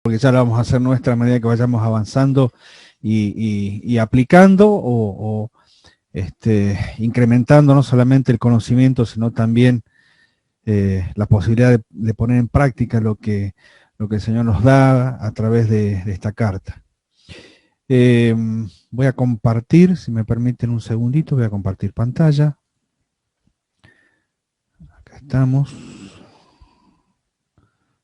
porque ya la vamos a hacer nuestra a medida que vayamos avanzando y aplicando o incrementando no solamente el conocimiento, sino también la posibilidad de poner en práctica lo que el Señor nos da a través de esta carta. Voy a compartir, si me permiten un segundito, voy a compartir pantalla. Acá estamos.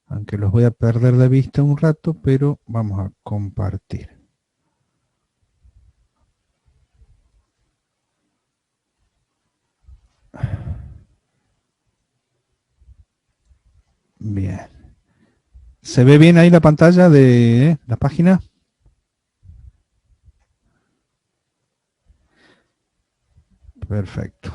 Aunque los voy a perder de vista un rato, pero vamos a compartir. Bien. ¿Se ve bien ahí la pantalla de la página? Perfecto.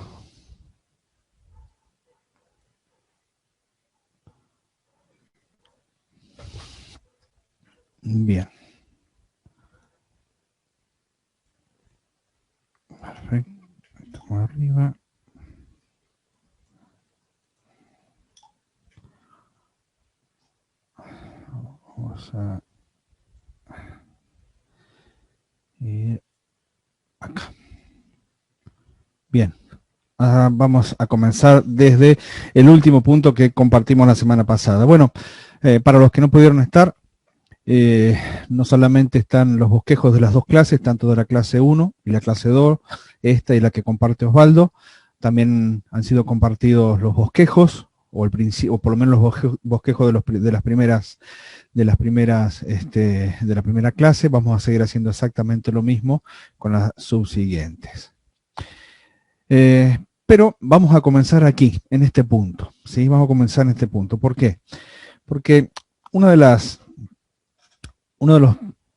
Bien. Perfecto. Estamos arriba. Vamos a ir acá. Bien. Vamos a comenzar desde el último punto que compartimos la semana pasada. Bueno, para los que no pudieron estar, no solamente están los bosquejos de las dos clases, tanto de la clase 1 y la clase 2, esta y la que comparte Osvaldo, también han sido compartidos los bosquejos, o por lo menos los bosquejos de la primera clase. Vamos a seguir haciendo exactamente lo mismo con las subsiguientes. Pero vamos a comenzar aquí, en este punto, ¿sí? Vamos a comenzar en este punto. ¿Por qué? Porque uno de los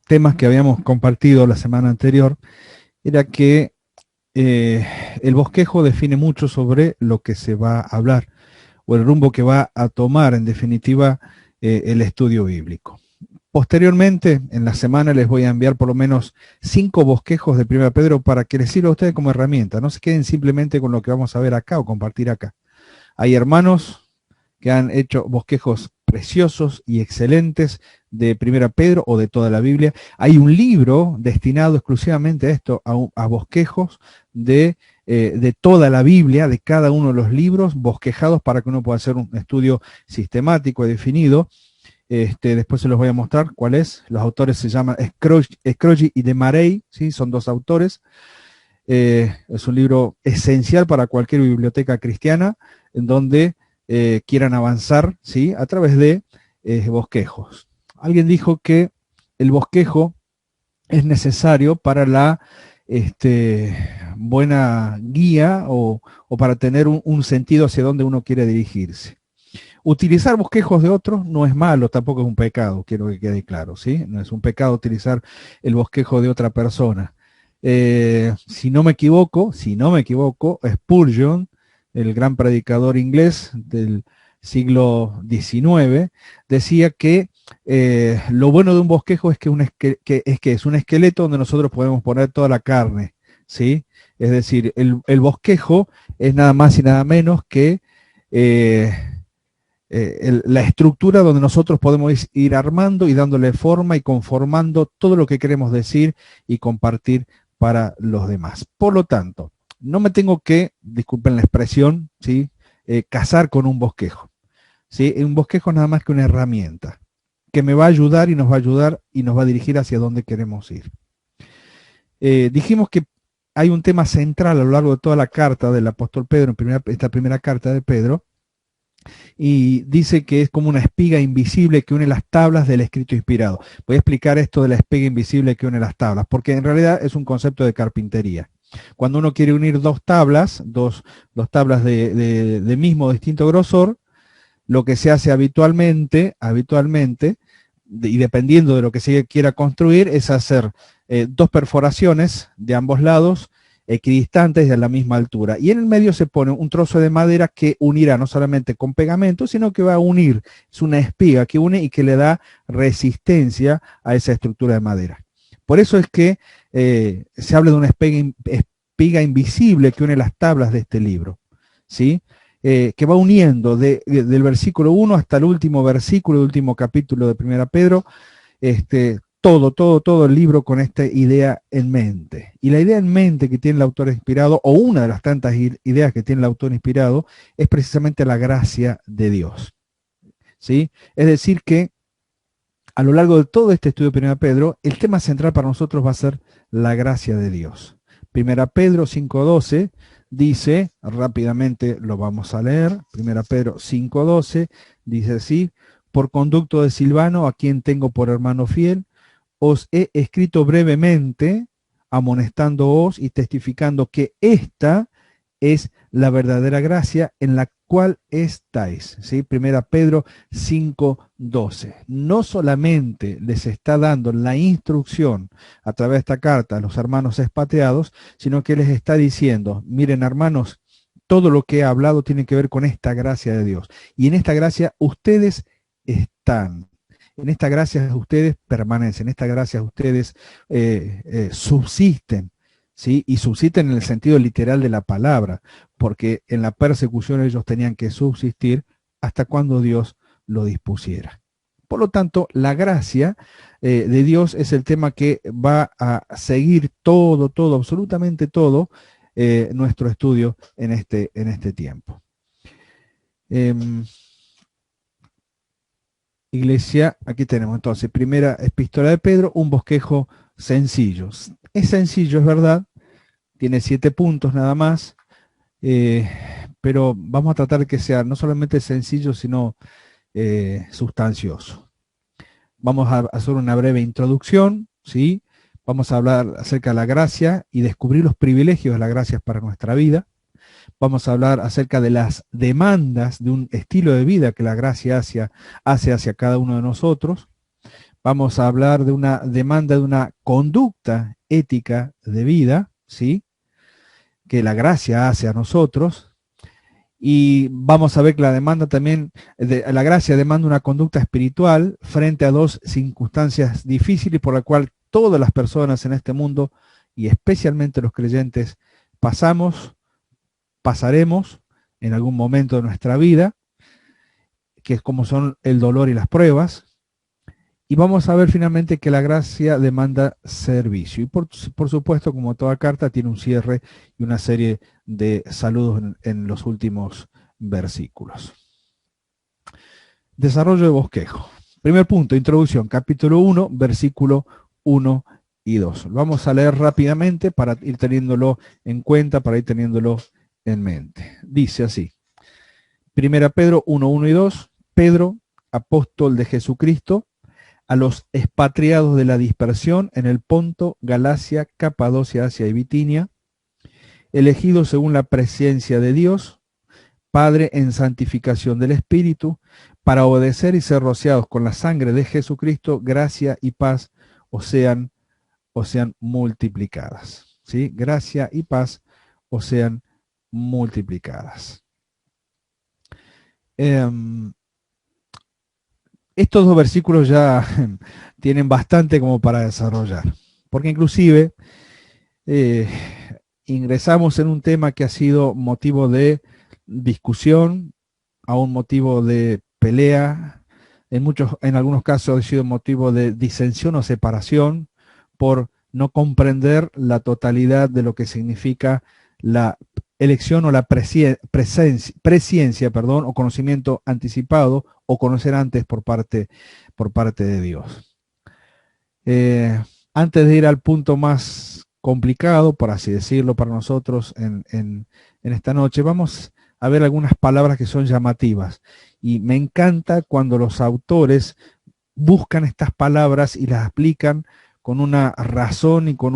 temas que habíamos compartido la semana anterior era que el bosquejo define mucho sobre lo que se va a hablar, o el rumbo que va a tomar, en definitiva, el estudio bíblico. Posteriormente, en la semana les voy a enviar por lo menos 5 bosquejos de 1 Pedro para que les sirva a ustedes como herramienta. No se queden simplemente con lo que vamos a ver acá o compartir acá. Hay hermanos que han hecho bosquejos preciosos y excelentes de 1 Pedro o de toda la Biblia. Hay un libro destinado exclusivamente a esto, a bosquejos de toda la Biblia, de cada uno de los libros, bosquejados para que uno pueda hacer un estudio sistemático y definido. Después se los voy a mostrar cuál es. Los autores se llaman Scroggie y de Marey, ¿sí? Son 2 autores. Es un libro esencial para cualquier biblioteca cristiana en donde quieran avanzar, ¿sí? A través de bosquejos. Alguien dijo que el bosquejo es necesario para la buena guía o para tener un sentido hacia donde uno quiere dirigirse. Utilizar bosquejos de otros no es malo, tampoco es un pecado, quiero que quede claro, ¿sí? No es un pecado utilizar el bosquejo de otra persona. Si no me equivoco, Spurgeon, el gran predicador inglés del siglo XIX, decía que lo bueno de un bosquejo es que es un esqueleto donde nosotros podemos poner toda la carne, ¿sí? Es decir, el bosquejo es nada más y nada menos que la estructura donde nosotros podemos ir armando y dándole forma y conformando todo lo que queremos decir y compartir para los demás. Por lo tanto, no me tengo que, disculpen la expresión, ¿sí? Casar con un bosquejo, ¿sí? Un bosquejo es nada más que una herramienta que me va a ayudar y nos va a ayudar y nos va a dirigir hacia donde queremos ir. Dijimos que hay un tema central a lo largo de toda la carta del apóstol Pedro, esta primera carta de Pedro, y dice que es como una espiga invisible que une las tablas del escrito inspirado. Voy a explicar esto de la espiga invisible que une las tablas, porque en realidad es un concepto de carpintería. Cuando uno quiere unir dos tablas de mismo o distinto grosor, lo que se hace habitualmente, y dependiendo de lo que se quiera construir, es hacer 2 perforaciones de ambos lados, equidistantes de la misma altura. Y en el medio se pone un trozo de madera que unirá no solamente con pegamento, sino que va a unir, es una espiga que une y que le da resistencia a esa estructura de madera. Por eso es que se habla de una espiga invisible que une las tablas de este libro, ¿sí? Que va uniendo del versículo 1 hasta el último versículo, el último capítulo de 1 Pedro, todo el libro con esta idea en mente. Y la idea en mente que tiene el autor inspirado, o una de las tantas ideas que tiene el autor inspirado, es precisamente la gracia de Dios. ¿Sí? Es decir que a lo largo de todo este estudio de 1 Pedro, el tema central para nosotros va a ser la gracia de Dios. 1 Pedro 5:12 dice, rápidamente lo vamos a leer, 1 Pedro 5:12 dice así: por conducto de Silvano, a quien tengo por hermano fiel, os he escrito brevemente, amonestándoos y testificando que esta es la verdadera gracia en la cual estáis. ¿Sí? 1 Pedro 5:12. No solamente les está dando la instrucción a través de esta carta a los hermanos expatriados, sino que les está diciendo, miren hermanos, todo lo que he hablado tiene que ver con esta gracia de Dios. Y en esta gracia ustedes están. En esta gracia ustedes permanecen, en esta gracia ustedes subsisten. ¿Sí? Y subsisten en el sentido literal de la palabra, porque en la persecución ellos tenían que subsistir hasta cuando Dios lo dispusiera. Por lo tanto, la gracia de Dios es el tema que va a seguir todo, absolutamente todo nuestro estudio en este tiempo. Iglesia, aquí tenemos entonces, primera epístola de Pedro, un bosquejo sencillo. Es sencillo, es verdad, tiene 7 puntos nada más, pero vamos a tratar de que sea no solamente sencillo, sino sustancioso. Vamos a hacer una breve introducción, ¿sí? Vamos a hablar acerca de la gracia y descubrir los privilegios de la gracia para nuestra vida. Vamos a hablar acerca de las demandas de un estilo de vida que la gracia hace hacia cada uno de nosotros. Vamos a hablar de una demanda de una conducta ética de vida, ¿sí? Que la gracia hace a nosotros. Y vamos a ver que la demanda también, la gracia demanda una conducta espiritual frente a 2 circunstancias difíciles por la cual todas las personas en este mundo, y especialmente los creyentes, pasaremos en algún momento de nuestra vida, que es como son el dolor y las pruebas. Y vamos a ver finalmente que la gracia demanda servicio. Y por supuesto, como toda carta, tiene un cierre y una serie de saludos en los últimos versículos. Desarrollo de bosquejo. Primer punto, introducción, capítulo 1, versículo 1 y 2. Vamos a leer rápidamente para ir teniéndolo en cuenta, para ir teniéndolo en mente. Dice así, 1 Pedro 1, 1 y 2, Pedro, apóstol de Jesucristo, a los expatriados de la dispersión en el Ponto, Galacia, Capadocia, Asia y Bitinia, elegidos según la presencia de Dios, Padre en santificación del Espíritu, para obedecer y ser rociados con la sangre de Jesucristo, gracia y paz os sean multiplicadas. ¿Sí? Gracia y paz os sean multiplicadas. Estos 2 versículos ya tienen bastante como para desarrollar, porque inclusive ingresamos en un tema que ha sido motivo de discusión, a un motivo de pelea, en algunos casos ha sido motivo de disensión o separación por no comprender la totalidad de lo que significa la elección o la presciencia, o conocimiento anticipado o conocer antes por parte de Dios. Antes de ir al punto más complicado, por así decirlo, para nosotros en esta noche, vamos a ver algunas palabras que son llamativas. Y me encanta cuando los autores buscan estas palabras y las aplican con una razón y con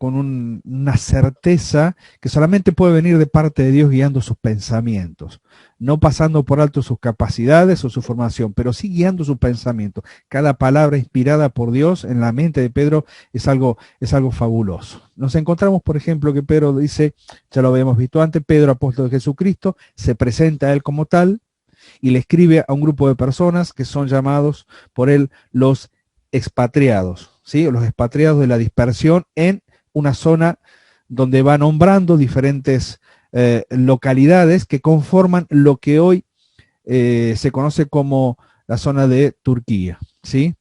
una certeza que solamente puede venir de parte de Dios guiando sus pensamientos, no pasando por alto sus capacidades o su formación, pero sí guiando sus pensamientos. Cada palabra inspirada por Dios en la mente de Pedro es algo fabuloso. Nos encontramos, por ejemplo, que Pedro dice, ya lo habíamos visto antes, Pedro, apóstol de Jesucristo, se presenta a él como tal y le escribe a un grupo de personas que son llamados por él los expatriados, ¿sí? Los expatriados de la dispersión en una zona donde va nombrando diferentes localidades que conforman lo que hoy se conoce como la zona de Turquía, ¿sí?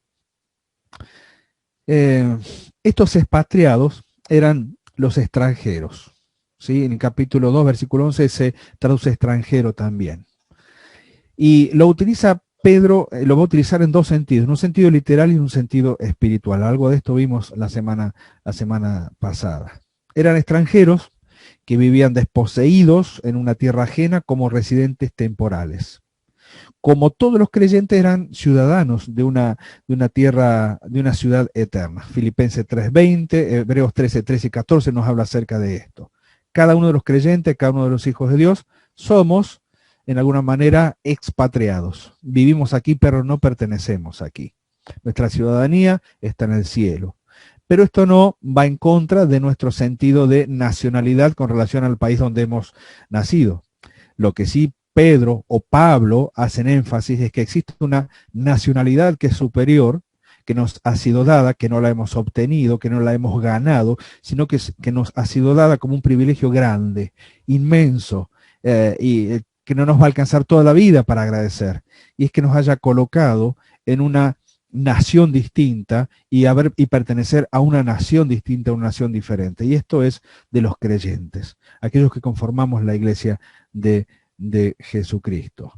Estos expatriados eran los extranjeros, ¿sí? En el capítulo 2, versículo 11, se traduce extranjero también. Y lo utiliza Pedro, lo va a utilizar en dos sentidos, en un sentido literal y en un sentido espiritual. Algo de esto vimos la semana pasada. Eran extranjeros que vivían desposeídos en una tierra ajena como residentes temporales. Como todos los creyentes eran ciudadanos de una tierra, de una ciudad eterna. Filipenses 3:20, Hebreos 13:13 y 14 nos habla acerca de esto. Cada uno de los creyentes, cada uno de los hijos de Dios, somos en alguna manera expatriados. Vivimos aquí, pero no pertenecemos aquí. Nuestra ciudadanía está en el cielo. Pero esto no va en contra de nuestro sentido de nacionalidad con relación al país donde hemos nacido. Lo que sí Pedro o Pablo hacen énfasis es que existe una nacionalidad que es superior, que nos ha sido dada, que no la hemos obtenido, que no la hemos ganado, sino que nos ha sido dada como un privilegio grande, inmenso, y que no nos va a alcanzar toda la vida para agradecer. Y es que nos haya colocado en una nación distinta y pertenecer a una nación distinta, a una nación diferente. Y esto es de los creyentes, aquellos que conformamos la iglesia de Jesucristo.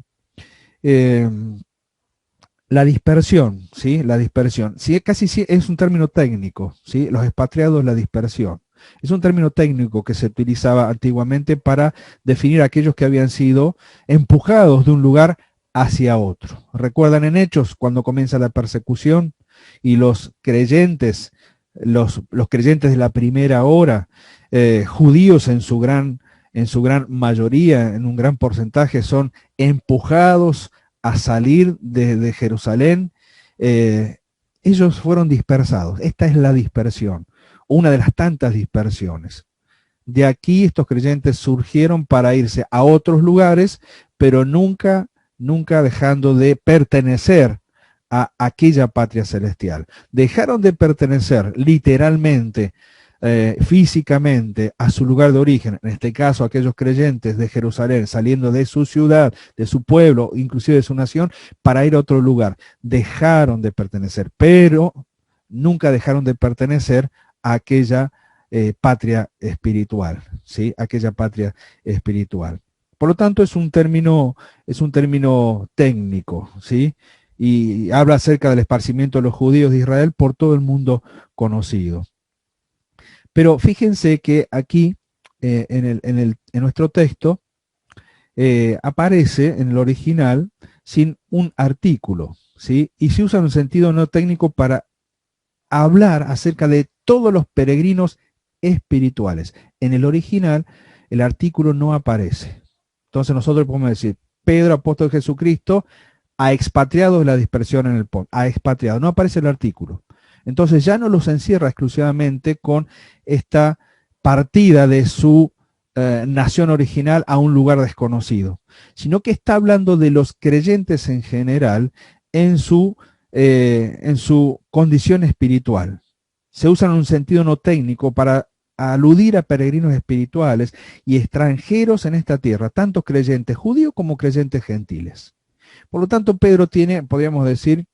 La dispersión, ¿sí? La dispersión. Sí, casi sí, es un término técnico, ¿sí? Los expatriados, la dispersión. Es un término técnico que se utilizaba antiguamente para definir a aquellos que habían sido empujados de un lugar hacia otro. ¿Recuerdan en Hechos cuando comienza la persecución y los creyentes, los creyentes de la primera hora, judíos en su gran mayoría, en un gran porcentaje, son empujados a salir de Jerusalén? Ellos fueron dispersados. Esta es la dispersión, una de las tantas dispersiones. De aquí estos creyentes surgieron para irse a otros lugares, pero nunca dejando de pertenecer a aquella patria celestial. Dejaron de pertenecer literalmente, físicamente, a su lugar de origen, en este caso aquellos creyentes de Jerusalén saliendo de su ciudad, de su pueblo, inclusive de su nación, para ir a otro lugar. Dejaron de pertenecer, pero nunca dejaron de pertenecer a aquella patria espiritual, ¿sí? Aquella patria espiritual. Por lo tanto, es un término técnico, ¿sí? Y habla acerca del esparcimiento de los judíos de Israel por todo el mundo conocido. Pero fíjense que aquí, en nuestro texto, aparece en el original sin un artículo, ¿sí? Y se usa en un sentido no técnico para hablar acerca de todos los peregrinos espirituales. En el original, el artículo no aparece. Entonces nosotros podemos decir, Pedro, apóstol de Jesucristo, a expatriados de la dispersión en el Ponto, a expatriados, no aparece el artículo. Entonces ya no los encierra exclusivamente con esta partida de su nación original a un lugar desconocido, sino que está hablando de los creyentes en general en su condición espiritual. Se usa en un sentido no técnico para aludir a peregrinos espirituales y extranjeros en esta tierra, tanto creyentes judíos como creyentes gentiles. Por lo tanto, Pedro tiene, podríamos decir,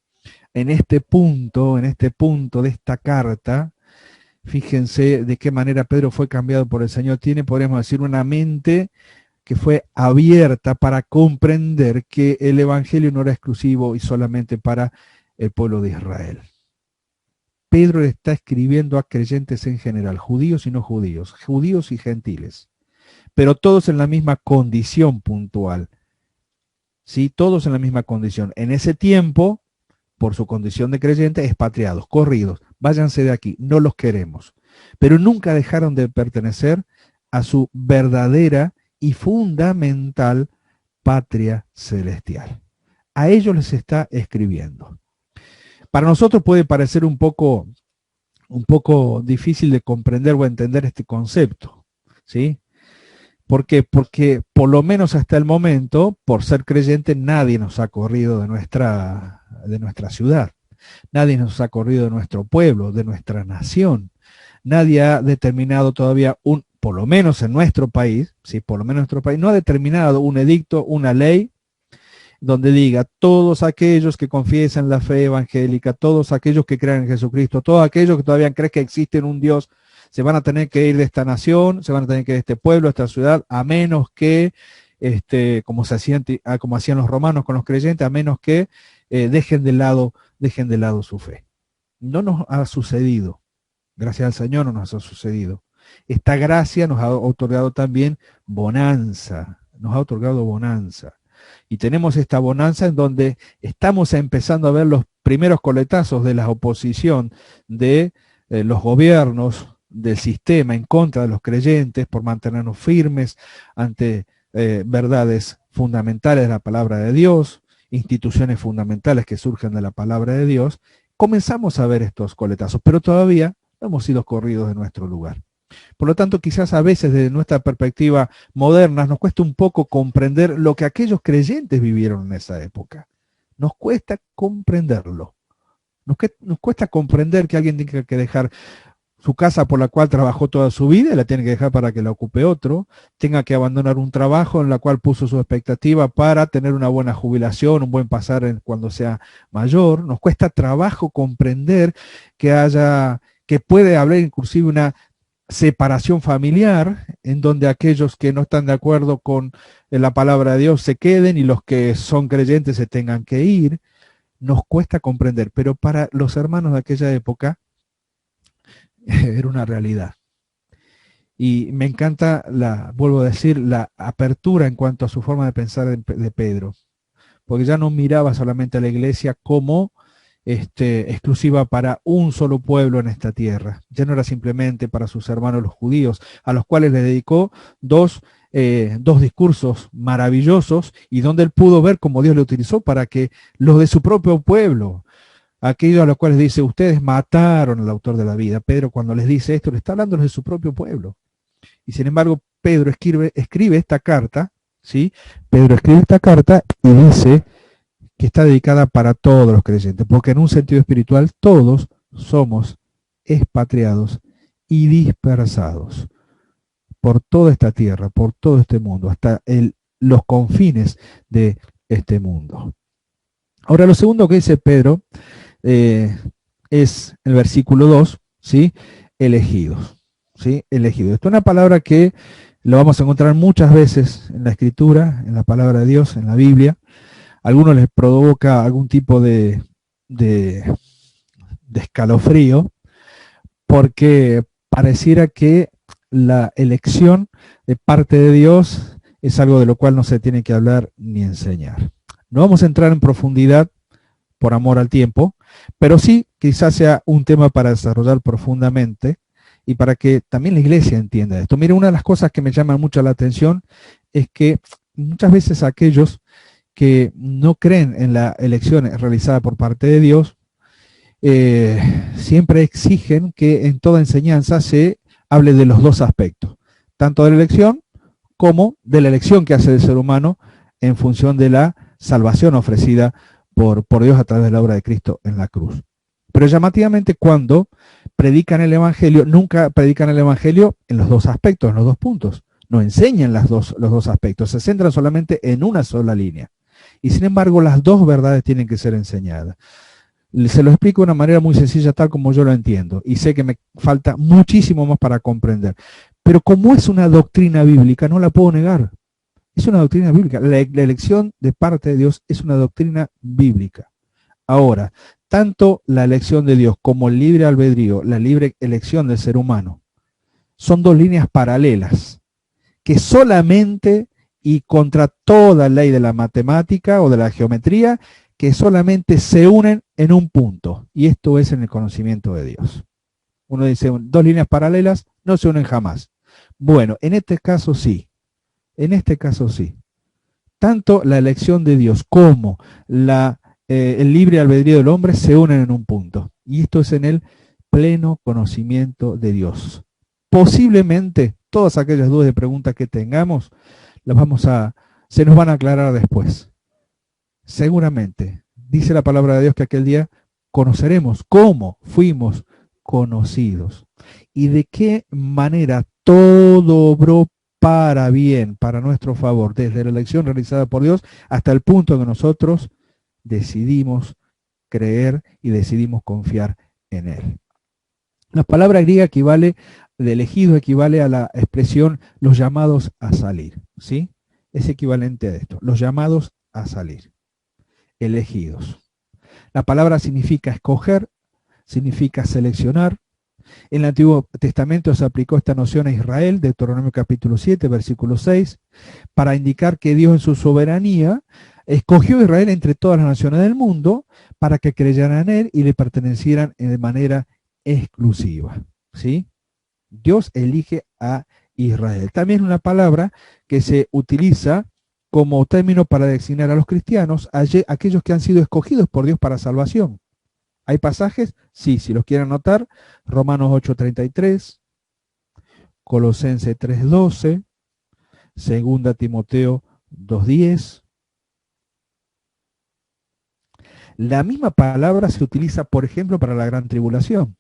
en este punto de esta carta, fíjense de qué manera Pedro fue cambiado por el Señor, tiene, podríamos decir, una mente que fue abierta para comprender que el Evangelio no era exclusivo y solamente para el pueblo de Israel. Pedro le está escribiendo a creyentes en general, judíos y no judíos, judíos y gentiles, pero todos en la misma condición puntual, ¿sí? Todos en la misma condición. En ese tiempo, por su condición de creyentes, expatriados, corridos, váyanse de aquí, no los queremos. Pero nunca dejaron de pertenecer a su verdadera y fundamental patria celestial. A ellos les está escribiendo. Para nosotros puede parecer un poco difícil de comprender o entender este concepto, ¿sí? ¿Por qué? Porque por lo menos hasta el momento, por ser creyente, nadie nos ha corrido de nuestra ciudad. Nadie nos ha corrido de nuestro pueblo, de nuestra nación. Nadie ha determinado todavía por lo menos en nuestro país, ¿sí? Por lo menos en nuestro país, no ha determinado un edicto, una ley donde diga, todos aquellos que confiesen la fe evangélica, todos aquellos que crean en Jesucristo, todos aquellos que todavía creen que existe un Dios, se van a tener que ir de esta nación, se van a tener que ir de este pueblo, de esta ciudad, a menos que, como hacían los romanos con los creyentes, a menos que dejen de lado su fe. No nos ha sucedido. Gracias al Señor no nos ha sucedido. Esta gracia nos ha otorgado también bonanza, nos ha otorgado bonanza. Y tenemos esta bonanza en donde estamos empezando a ver los primeros coletazos de la oposición de los gobiernos, del sistema en contra de los creyentes por mantenernos firmes ante verdades fundamentales de la palabra de Dios, instituciones fundamentales que surgen de la palabra de Dios. Comenzamos a ver estos coletazos, pero todavía no hemos sido corridos de nuestro lugar. Por lo tanto, quizás a veces desde nuestra perspectiva moderna nos cuesta un poco comprender lo que aquellos creyentes vivieron en esa época. Nos cuesta comprenderlo. Nos cuesta comprender que alguien tenga que dejar su casa por la cual trabajó toda su vida y la tiene que dejar para que la ocupe otro, tenga que abandonar un trabajo en la cual puso su expectativa para tener una buena jubilación, un buen pasar cuando sea mayor. Nos cuesta trabajo comprender que puede haber inclusive una separación familiar, en donde aquellos que no están de acuerdo con la palabra de Dios se queden y los que son creyentes se tengan que ir. Nos cuesta comprender, pero para los hermanos de aquella época era una realidad. Y me encanta, vuelvo a decir, la apertura en cuanto a su forma de pensar de Pedro, porque ya no miraba solamente a la iglesia como exclusiva para un solo pueblo en esta tierra. Ya no era simplemente para sus hermanos los judíos, a los cuales le dedicó dos discursos maravillosos y donde él pudo ver cómo Dios le utilizó para que los de su propio pueblo, aquellos a los cuales dice, ustedes mataron al autor de la vida. Pedro, cuando les dice esto, le está hablando de su propio pueblo. Y sin embargo, Pedro escribe esta carta, ¿sí? Pedro escribe esta carta y dice que está dedicada para todos los creyentes, porque en un sentido espiritual todos somos expatriados y dispersados por toda esta tierra, por todo este mundo, hasta los confines de este mundo. Ahora, lo segundo que dice Pedro es el versículo 2, ¿sí? Elegidos, ¿sí? Elegidos. Esto es una palabra que lo vamos a encontrar muchas veces en la Escritura, en la palabra de Dios, en la Biblia. A algunos les provoca algún tipo de escalofrío, porque pareciera que la elección de parte de Dios es algo de lo cual no se tiene que hablar ni enseñar. No vamos a entrar en profundidad por amor al tiempo, pero sí quizás sea un tema para desarrollar profundamente y para que también la iglesia entienda esto. Mire, una de las cosas que me llama mucho la atención es que muchas veces aquellos que no creen en la elección realizada por parte de Dios, siempre exigen que en toda enseñanza se hable de los dos aspectos, tanto de la elección como de la elección que hace el ser humano en función de la salvación ofrecida por Dios a través de la obra de Cristo en la cruz. Pero llamativamente cuando predican el Evangelio, nunca predican el Evangelio en los dos aspectos, en los dos puntos. No enseñan los dos aspectos, se centran solamente en una sola línea. Y sin embargo, las dos verdades tienen que ser enseñadas. Se lo explico de una manera muy sencilla, tal como yo lo entiendo. Y sé que me falta muchísimo más para comprender. Pero como es una doctrina bíblica, no la puedo negar. Es una doctrina bíblica. La elección de parte de Dios es una doctrina bíblica. Ahora, tanto la elección de Dios como el libre albedrío, la libre elección del ser humano, son dos líneas paralelas que solamente y contra toda ley de la matemática o de la geometría, que solamente se unen en un punto, y esto es en el conocimiento de Dios. Uno dice, dos líneas paralelas no se unen jamás. Bueno, en este caso sí, tanto la elección de Dios como el libre albedrío del hombre se unen en un punto, y esto es en el pleno conocimiento de Dios. Posiblemente todas aquellas dudas y preguntas que tengamos, se nos van a aclarar después. Seguramente, dice la palabra de Dios que aquel día conoceremos cómo fuimos conocidos y de qué manera todo obró para bien, para nuestro favor, desde la elección realizada por Dios hasta el punto que nosotros decidimos creer y decidimos confiar en Él. La palabra griega de elegido equivale a la expresión los llamados a salir, ¿sí? Es equivalente a esto, los llamados a salir, elegidos. La palabra significa escoger, significa seleccionar. En el Antiguo Testamento se aplicó esta noción a Israel, Deuteronomio capítulo 7, versículo 6, para indicar que Dios en su soberanía escogió a Israel entre todas las naciones del mundo para que creyeran en Él y le pertenecieran de manera exclusiva, ¿sí? Dios elige a Israel. También es una palabra que se utiliza como término para designar a los cristianos, aquellos que han sido escogidos por Dios para salvación. ¿Hay pasajes? Sí, si los quieren anotar, Romanos 8:33, Colosenses 3:12, 2 Timoteo 2:10. La misma palabra se utiliza, por ejemplo, para la gran tribulación.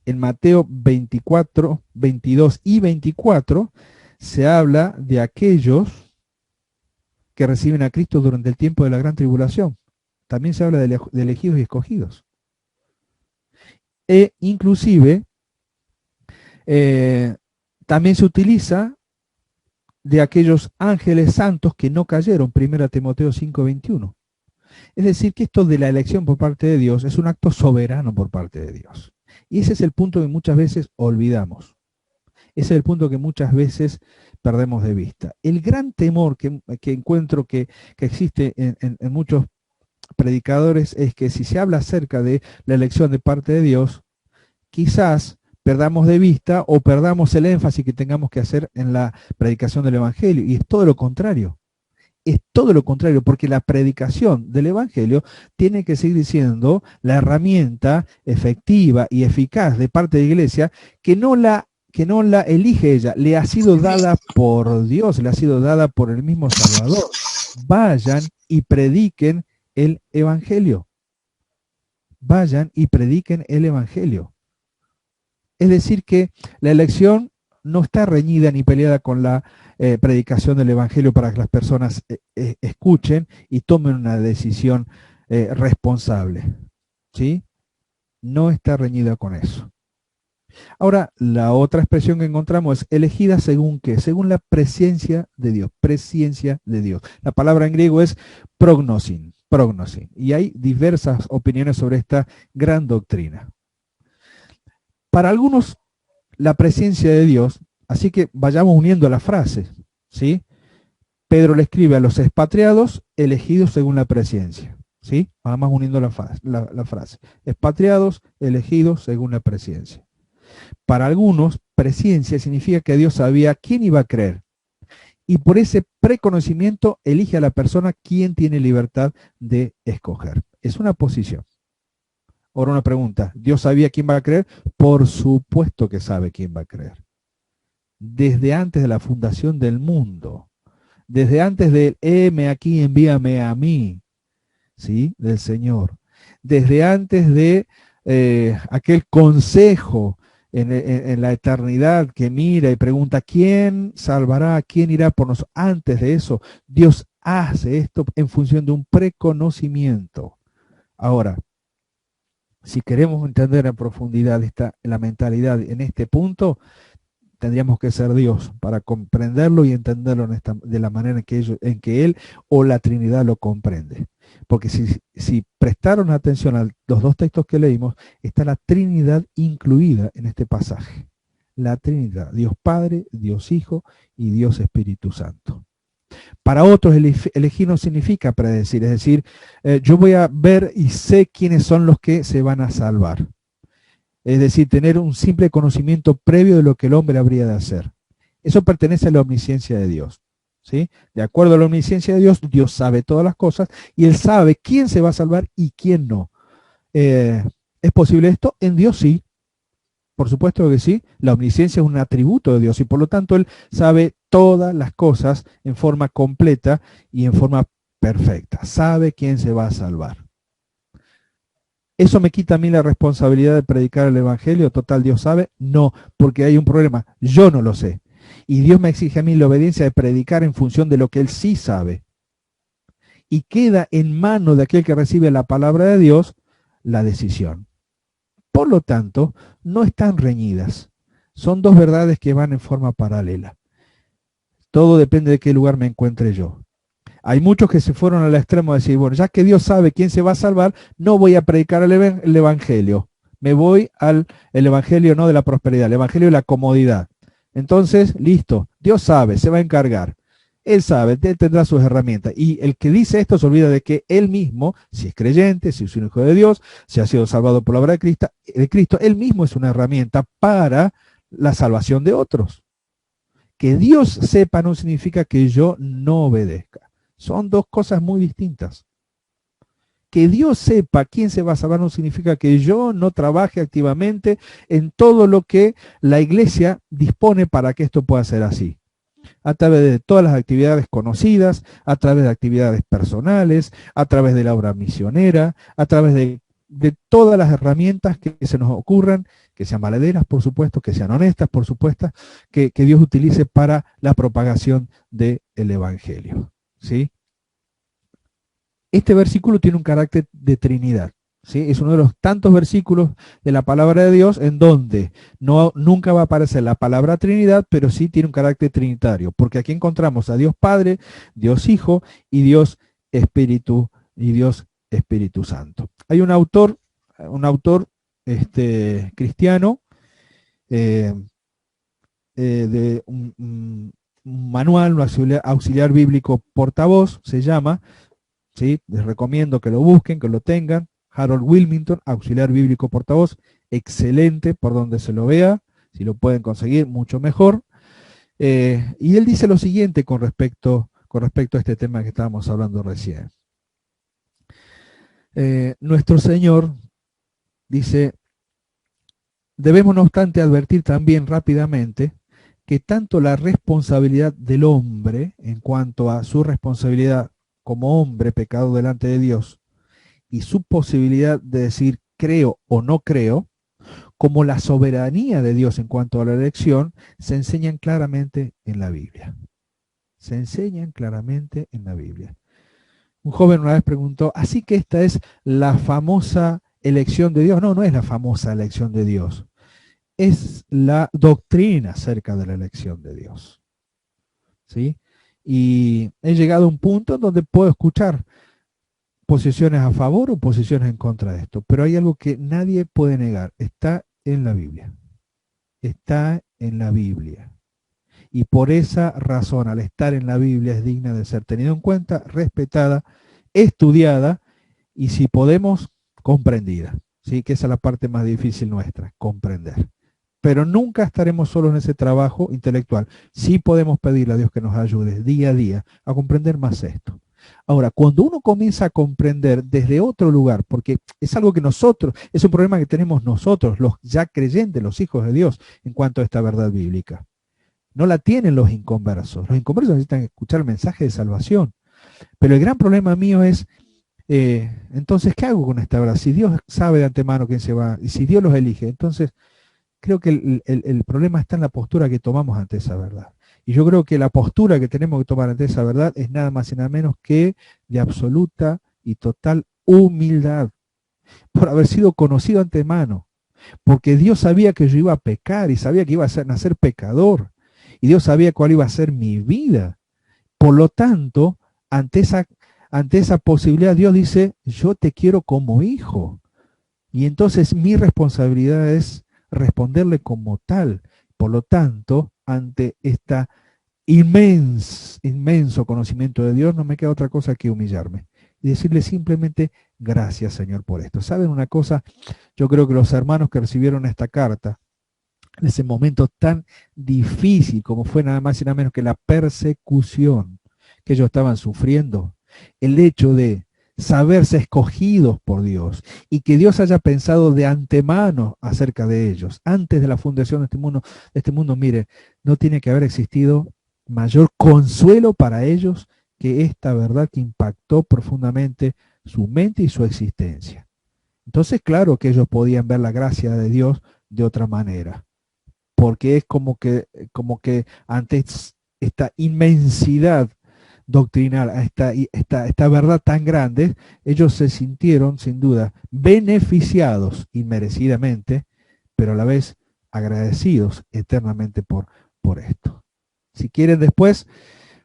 En Mateo 24, 22 y 24 se habla de aquellos que reciben a Cristo durante el tiempo de la gran tribulación. También se habla de elegidos y escogidos. E inclusive también se utiliza de aquellos ángeles santos que no cayeron, 1 Timoteo 5:21. Es decir, que esto de la elección por parte de Dios es un acto soberano por parte de Dios. Y ese es el punto que muchas veces olvidamos. Ese es el punto que muchas veces perdemos de vista. El gran temor que encuentro que existe en muchos predicadores es que si se habla acerca de la elección de parte de Dios, quizás perdamos de vista o perdamos el énfasis que tengamos que hacer en la predicación del Evangelio. Y es todo lo contrario. Es todo lo contrario, porque la predicación del Evangelio tiene que seguir siendo la herramienta efectiva y eficaz de parte de la iglesia que no la elige ella, le ha sido dada por Dios, le ha sido dada por el mismo Salvador. Vayan y prediquen el Evangelio. Vayan y prediquen el Evangelio. Es decir que la elección no está reñida ni peleada con la predicación del Evangelio para que las personas escuchen y tomen una decisión responsable. ¿Sí? No está reñida con eso. Ahora, la otra expresión que encontramos es elegida según qué, según la presencia de Dios, presencia de Dios. La palabra en griego es prognosin, y hay diversas opiniones sobre esta gran doctrina. Para algunos, la presencia de Dios, así que vayamos uniendo las frases, ¿sí? Pedro le escribe a los expatriados, elegidos según la presencia, ¿sí? Vamos uniendo la frase. Expatriados, elegidos según la presencia. Para algunos, presencia significa que Dios sabía quién iba a creer. Y por ese preconocimiento elige a la persona quien tiene libertad de escoger. Es una posición. Ahora una pregunta. ¿Dios sabía quién va a creer? Por supuesto que sabe quién va a creer. Desde antes de la fundación del mundo. Desde antes del heme aquí, envíame a mí. ¿Sí? Del Señor. Desde antes de aquel consejo en la eternidad que mira y pregunta quién salvará, quién irá por nosotros. Antes de eso, Dios hace esto en función de un preconocimiento. Ahora, si queremos entender en profundidad la mentalidad en este punto, tendríamos que ser Dios para comprenderlo y entenderlo de la manera en que Él o la Trinidad lo comprende. Porque si prestaron atención a los dos textos que leímos, está la Trinidad incluida en este pasaje. La Trinidad, Dios Padre, Dios Hijo y Dios Espíritu Santo. Para otros elegir no significa predecir, es decir, yo voy a ver y sé quiénes son los que se van a salvar. Es decir, tener un simple conocimiento previo de lo que el hombre habría de hacer. Eso pertenece a la omnisciencia de Dios. ¿Sí? De acuerdo a la omnisciencia de Dios, Dios sabe todas las cosas y Él sabe quién se va a salvar y quién no. ¿Es posible esto? En Dios sí. Por supuesto que sí. La omnisciencia es un atributo de Dios y por lo tanto Él sabe todas las cosas en forma completa y en forma perfecta. Sabe quién se va a salvar. ¿Eso me quita a mí la responsabilidad de predicar el Evangelio? Total, Dios sabe. No, porque hay un problema. Yo no lo sé. Y Dios me exige a mí la obediencia de predicar en función de lo que Él sí sabe. Y queda en manos de aquel que recibe la palabra de Dios la decisión. Por lo tanto, no están reñidas. Son dos verdades que van en forma paralela. Todo depende de qué lugar me encuentre yo. Hay muchos que se fueron al extremo de decir, bueno, ya que Dios sabe quién se va a salvar, no voy a predicar el Evangelio. Me voy al el Evangelio no de la prosperidad, el Evangelio de la comodidad. Entonces, listo, Dios sabe, se va a encargar. Él sabe, él tendrá sus herramientas. Y el que dice esto se olvida de que él mismo, si es creyente, si es un hijo de Dios, si ha sido salvado por la obra de Cristo, él mismo es una herramienta para la salvación de otros. Que Dios sepa no significa que yo no obedezca. Son dos cosas muy distintas. Que Dios sepa quién se va a salvar no significa que yo no trabaje activamente en todo lo que la iglesia dispone para que esto pueda ser así. A través de todas las actividades conocidas, a través de actividades personales, a través de la obra misionera, a través de todas las herramientas que se nos ocurran, que sean valederas, por supuesto, que sean honestas, por supuesto, que Dios utilice para la propagación del Evangelio. ¿Sí? Este versículo tiene un carácter de Trinidad. ¿Sí? Es uno de los tantos versículos de la palabra de Dios en donde nunca va a aparecer la palabra Trinidad, pero sí tiene un carácter trinitario, porque aquí encontramos a Dios Padre, Dios Hijo y Dios Espíritu Santo. Hay un autor cristiano de un manual, un auxiliar bíblico portavoz, se llama, ¿sí? Les recomiendo que lo busquen, que lo tengan. Harold Wilmington, auxiliar bíblico portavoz, excelente por donde se lo vea, si lo pueden conseguir, mucho mejor. Y él dice lo siguiente con respecto a este tema que estábamos hablando recién. Nuestro Señor dice, debemos no obstante advertir también rápidamente que tanto la responsabilidad del hombre en cuanto a su responsabilidad como hombre pecado delante de Dios y su posibilidad de decir creo o no creo, como la soberanía de Dios en cuanto a la elección, se enseñan claramente en la Biblia. Se enseñan claramente en la Biblia. Un joven una vez preguntó, ¿así que esta es la famosa elección de Dios? No, no es la famosa elección de Dios. Es la doctrina acerca de la elección de Dios. ¿Sí? Y he llegado a un punto en donde puedo escuchar posiciones a favor o posiciones en contra de esto, pero hay algo que nadie puede negar, está en la Biblia. Está en la Biblia. Y por esa razón, al estar en la Biblia, es digna de ser tenida en cuenta, respetada, estudiada y, si podemos, comprendida. ¿Sí? Que esa es la parte más difícil nuestra, comprender. Pero nunca estaremos solos en ese trabajo intelectual. Sí podemos pedirle a Dios que nos ayude día a día a comprender más esto. Ahora, cuando uno comienza a comprender desde otro lugar, porque es algo que nosotros, es un problema que tenemos nosotros, los ya creyentes, los hijos de Dios, en cuanto a esta verdad bíblica. No la tienen los inconversos. Los inconversos necesitan escuchar el mensaje de salvación. Pero el gran problema mío es, entonces, ¿qué hago con esta verdad? Si Dios sabe de antemano quién se va, y si Dios los elige, entonces creo que el problema está en la postura que tomamos ante esa verdad. Y yo creo que la postura que tenemos que tomar ante esa verdad es nada más y nada menos que de absoluta y total humildad, por haber sido conocido antemano, porque Dios sabía que yo iba a pecar y sabía que iba a nacer pecador, y Dios sabía cuál iba a ser mi vida. Por lo tanto, ante esa posibilidad, Dios dice, yo te quiero como hijo. Y entonces mi responsabilidad es responderle como tal. Por lo tanto, ante este inmenso conocimiento de Dios, no me queda otra cosa que humillarme y decirle simplemente, gracias Señor por esto. ¿Saben una cosa? Yo creo que los hermanos que recibieron esta carta, en ese momento tan difícil como fue nada más y nada menos que la persecución que ellos estaban sufriendo, el hecho de saberse escogidos por Dios y que Dios haya pensado de antemano acerca de ellos, antes de la fundación de este mundo, mire, no tiene que haber existido mayor consuelo para ellos que esta verdad que impactó profundamente su mente y su existencia. Entonces, claro que ellos podían ver la gracia de Dios de otra manera, porque es como que ante esta inmensidad doctrinal, a esta verdad tan grande, ellos se sintieron sin duda beneficiados inmerecidamente, pero a la vez agradecidos eternamente por esto. Si quieren después,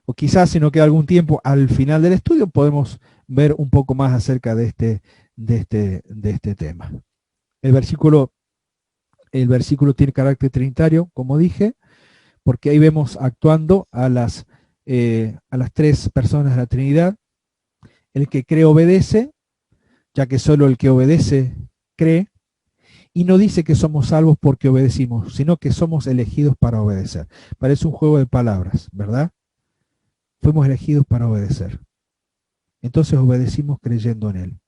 o quizás si no queda algún tiempo al final del estudio, podemos ver un poco más acerca de este tema. El versículo tiene carácter trinitario, como dije, porque ahí vemos actuando a las tres personas de la Trinidad. El que cree obedece, ya que solo el que obedece cree, y no dice que somos salvos porque obedecimos, sino que somos elegidos para obedecer. Parece un juego de palabras, ¿verdad? Fuimos elegidos para obedecer. Entonces obedecimos creyendo en Él.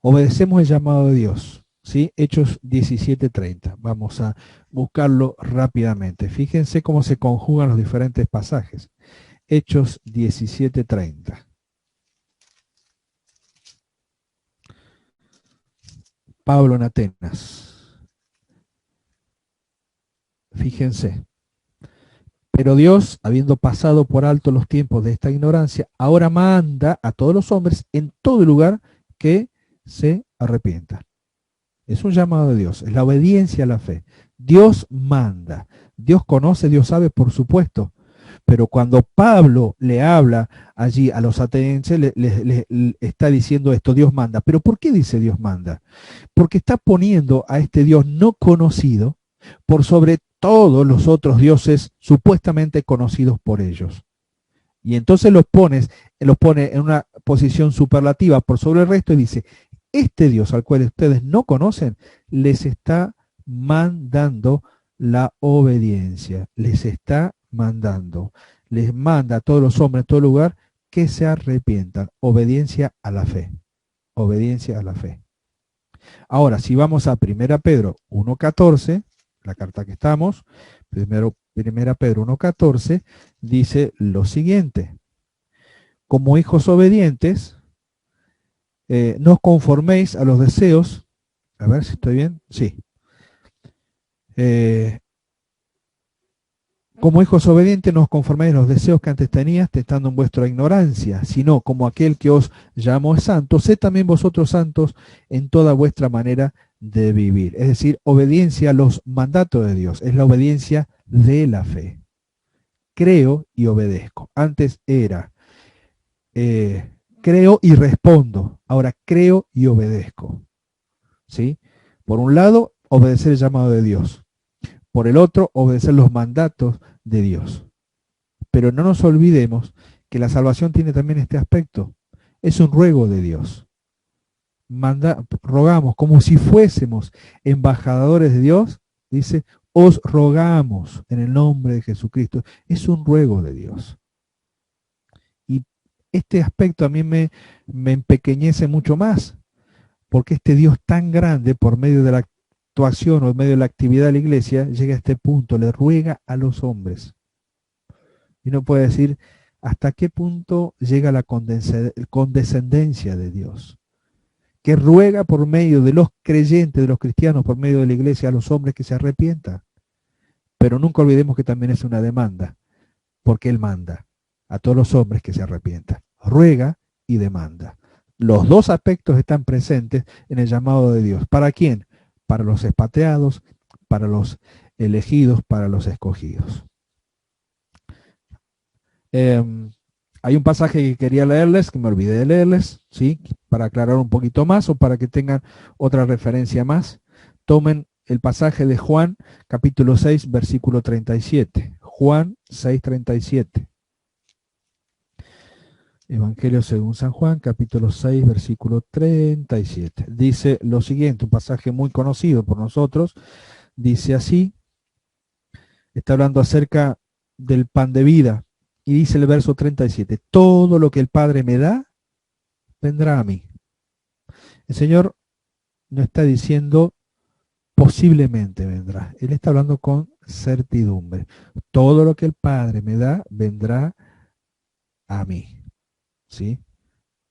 Obedecemos el llamado de Dios. ¿Sí? Hechos 17:30. Vamos a buscarlo rápidamente. Fíjense cómo se conjugan los diferentes pasajes. Hechos 17:30. Pablo en Atenas. Fíjense. Pero Dios, habiendo pasado por alto los tiempos de esta ignorancia, ahora manda a todos los hombres en todo lugar que se arrepientan. Es un llamado de Dios, es la obediencia a la fe. Dios manda, Dios conoce, Dios sabe, por supuesto. Pero cuando Pablo le habla allí a los atenienses, le está diciendo esto, Dios manda. ¿Pero por qué dice Dios manda? Porque está poniendo a este Dios no conocido por sobre todos los otros dioses supuestamente conocidos por ellos. Y entonces los pone en una posición superlativa por sobre el resto y dice, este Dios al cual ustedes no conocen, les está mandando la obediencia, les está mandando, les manda a todos los hombres en todo lugar que se arrepientan, obediencia a la fe, obediencia a la fe. Ahora, si vamos a 1 Pedro 1:14, la carta que estamos, 1 Pedro 1:14, dice lo siguiente, como hijos obedientes, no os conforméis a los deseos, a ver si estoy bien, sí. Como hijos obedientes no os conforméis a los deseos que antes tenías, estando en vuestra ignorancia, sino como aquel que os llamó es santo, sed también vosotros santos en toda vuestra manera de vivir. Es decir, obediencia a los mandatos de Dios, es la obediencia de la fe. Creo y obedezco. Antes era creo y respondo, ahora creo y obedezco. ¿Sí? Por un lado, obedecer el llamado de Dios. Por el otro, obedecer los mandatos de Dios. Pero no nos olvidemos que la salvación tiene también este aspecto. Es un ruego de Dios. Rogamos como si fuésemos embajadores de Dios, dice, os rogamos en el nombre de Jesucristo. Es un ruego de Dios. Y este aspecto a mí me empequeñece mucho más, porque este Dios tan grande, por medio de la actuación o en medio de la actividad de la iglesia, llega a este punto, le ruega a los hombres. Y uno puede decir, ¿hasta qué punto llega la condescendencia de Dios? Que ruega por medio de los creyentes, de los cristianos, por medio de la iglesia, a los hombres que se arrepientan. Pero nunca olvidemos que también es una demanda, porque Él manda a todos los hombres que se arrepientan. Ruega y demanda. Los dos aspectos están presentes en el llamado de Dios. ¿Para quién? Para los expatriados, para los elegidos, para los escogidos. Hay un pasaje que quería leerles, que me olvidé de leerles, ¿sí? Para aclarar un poquito más o para que tengan otra referencia más. Tomen el pasaje de Juan, capítulo 6, versículo 37. Juan 6:37. Evangelio según San Juan, capítulo 6, versículo 37. Dice lo siguiente, un pasaje muy conocido por nosotros. Dice así, está hablando acerca del pan de vida. Y dice el verso 37, todo lo que el Padre me da, vendrá a mí. El Señor no está diciendo posiblemente vendrá. Él está hablando con certidumbre. Todo lo que el Padre me da, vendrá a mí. ¿Sí?